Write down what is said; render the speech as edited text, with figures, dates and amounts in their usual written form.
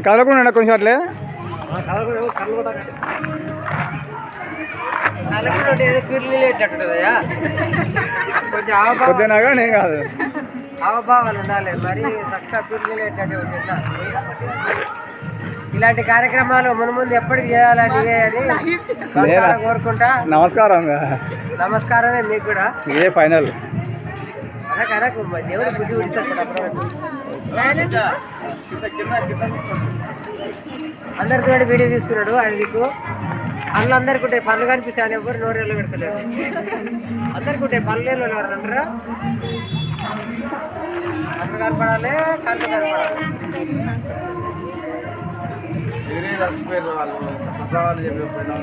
కదలకుండా కొంచెం అట్లే పొద్దునగా నేను కాదు హావభావాలు ఉండాలి మరి చక్కగా పీర్లేటట్టు. ఇలాంటి కార్యక్రమాలు ముందు ఎప్పటికి చేయాలని కోరుకుంటా. నమస్కారం. నమస్కారమే మీకు కూడా. ఇదే ఫైనల్. కనకు దేవుడు బుద్ధి విడిస్తాడు. అందరితో వీడియో తీస్తున్నాడు ఆయన నీకు. పనులు అందరికి ఉంటాయి, పనులు కనిపిస్తాయి అని ఎవరు నోరేళ్ళు పెడతలేరు. అందరికి ఉంటాయి పనులు ఎవరు అంటారా? కళ్ళు కనపడాలి, కళ్ళు కనపడాలి. లక్ష్మీపేరు వాళ్ళు చెప్పిపోయినా